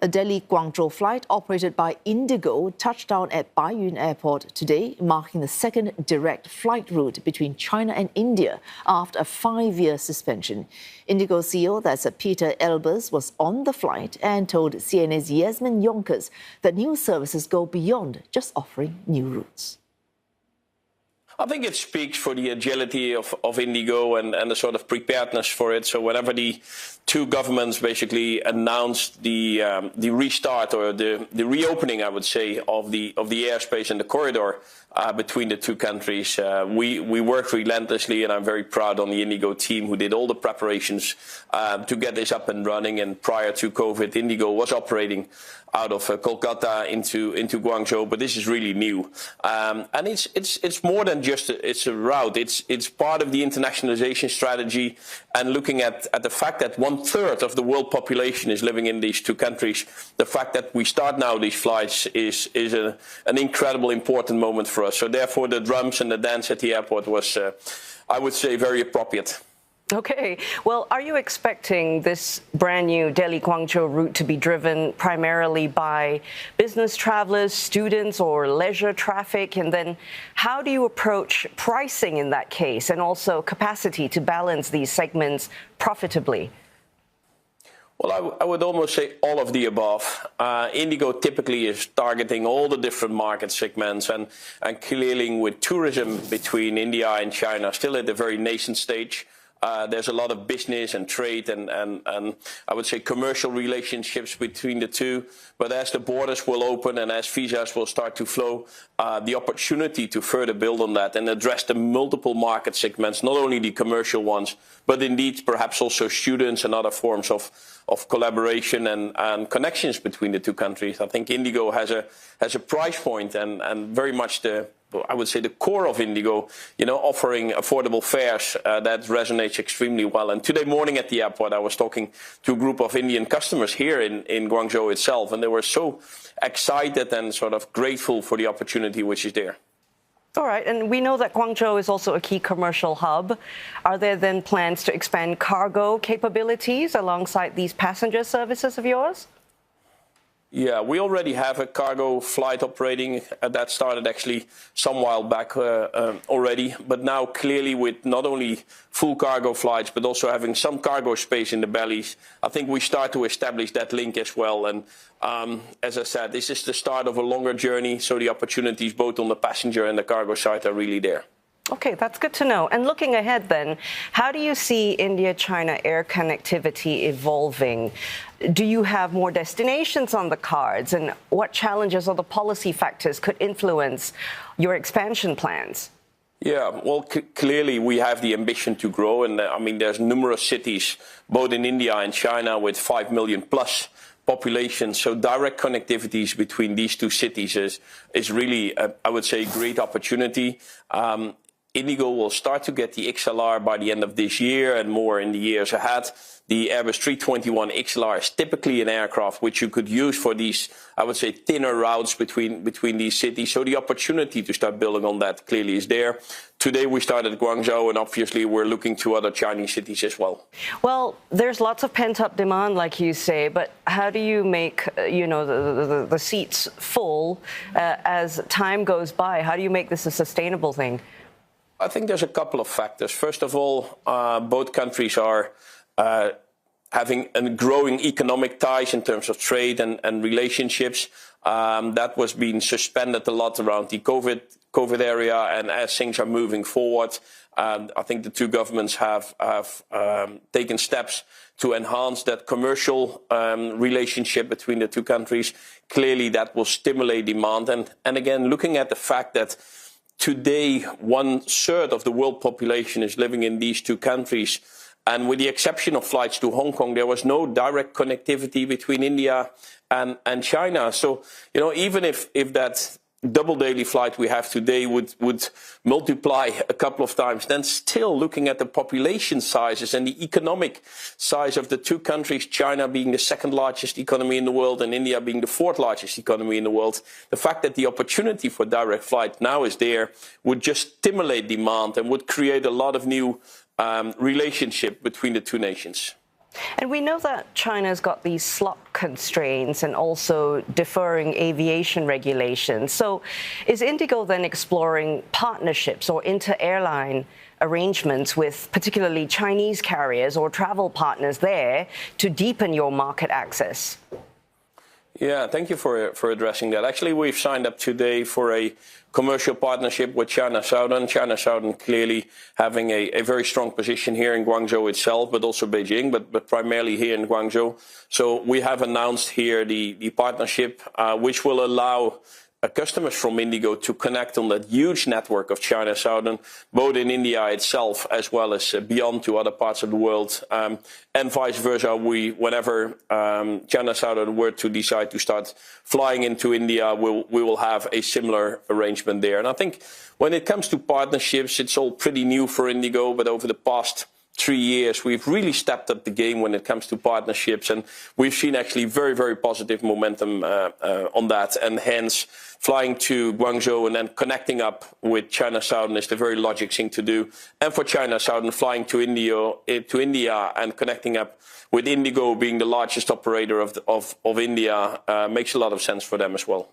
A Delhi-Guangzhou flight operated by IndiGO touched down at Baiyun airport today, marking the second direct flight route between China and India after a 5-year suspension. IndiGO CEO, that's Pieter Elbers, was on the flight and told CNA's Yasmin Jonkers that new services go beyond just offering new routes. I think it speaks for the agility of IndiGO and the sort of preparedness for it. So whenever the two governments basically announced the restart or the reopening, I would say, of the airspace and the corridor between the two countries, we worked relentlessly, and I'm very proud on the IndiGO team who did all the preparations to get this up and running. And prior to COVID, IndiGO was operating out of Kolkata into Guangzhou, but this is really new, and it's more than just it's a route. It's part of the internationalization strategy, and looking at the fact that 1/3 of the world population is living in these two countries. The fact that we start now these flights is an incredible important moment for us. So therefore, the drums and the dance at the airport was, I would say, very appropriate. Okay. Well, are you expecting this brand new Delhi-Guangzhou route to be driven primarily by business travelers, students, or leisure traffic? And then how do you approach pricing in that case, and also capacity to balance these segments profitably? Well, I would almost say all of the above. IndiGO typically is targeting all the different market segments, and clearly with tourism between India and China still at a very nascent stage. There's a lot of business and trade and I would say commercial relationships between the two. But as the borders will open and as visas will start to flow, the opportunity to further build on that and address the multiple market segments, not only the commercial ones, but indeed perhaps also students and other forms of collaboration and connections between the two countries. I think IndiGO has a price point and very much I would say the core of IndiGO, offering affordable fares that resonates extremely well. And today morning at the airport, I was talking to a group of Indian customers here in Guangzhou itself, and they were so excited and sort of grateful for the opportunity which is there. All right, and we know that Guangzhou is also a key commercial hub. Are there then plans to expand cargo capabilities alongside these passenger services of yours? Yeah, we already have a cargo flight operating that started actually some while back already. But now clearly with not only full cargo flights, but also having some cargo space in the bellies, I think we start to establish that link as well. And as I said, this is the start of a longer journey. So the opportunities both on the passenger and the cargo side are really there. Okay, that's good to know. And looking ahead then, how do you see India-China air connectivity evolving? Do you have more destinations on the cards? And what challenges or the policy factors could influence your expansion plans? Yeah, well, clearly we have the ambition to grow. And I mean, there's numerous cities, both in India and China, with 5 million plus population. So direct connectivities between these two cities is really, I would say, a great opportunity. IndiGO will start to get the XLR by the end of this year and more in the years ahead. The Airbus 321 XLR is typically an aircraft which you could use for these, I would say, thinner routes between these cities. So the opportunity to start building on that clearly is there. Today we started Guangzhou, and obviously we're looking to other Chinese cities as well. Well, there's lots of pent-up demand, like you say, but how do you make, the seats full as time goes by? How do you make this a sustainable thing? I think there's a couple of factors. First of all, both countries are having a growing economic ties in terms of trade and relationships. That was being suspended a lot around the COVID area, and as things are moving forward, I think the two governments have taken steps to enhance that commercial relationship between the two countries. Clearly, that will stimulate demand. And again, looking at the fact that today, 1/3 of the world population is living in these two countries. And with the exception of flights to Hong Kong, there was no direct connectivity between India and China. So, even if that double daily flight we have today would multiply a couple of times, then still looking at the population sizes and the economic size of the two countries, China being the second largest economy in the world and India being the fourth largest economy in the world, the fact that the opportunity for direct flight now is there would just stimulate demand and would create a lot of new relationship between the two nations. And we know that China's got these slot constraints and also deferring aviation regulations. So is IndiGo then exploring partnerships or inter-airline arrangements with particularly Chinese carriers or travel partners there to deepen your market access? Yeah, thank you for addressing that. Actually, we've signed up today for a commercial partnership with China Southern. China Southern clearly having a very strong position here in Guangzhou itself, but also Beijing, but primarily here in Guangzhou. So we have announced here the partnership, which will allow customers from IndiGo to connect on that huge network of China Southern, both in India itself as well as beyond to other parts of the world, and vice versa. Whenever China Southern were to decide to start flying into India, we will have a similar arrangement there. And I think when it comes to partnerships, it's all pretty new for IndiGo, but over the past 3 years, we've really stepped up the game when it comes to partnerships, and we've seen actually very, very positive momentum on that, and hence flying to Guangzhou and then connecting up with China Southern is the very logic thing to do. And for China Southern, flying to India and connecting up with IndiGo being the largest operator of India makes a lot of sense for them as well.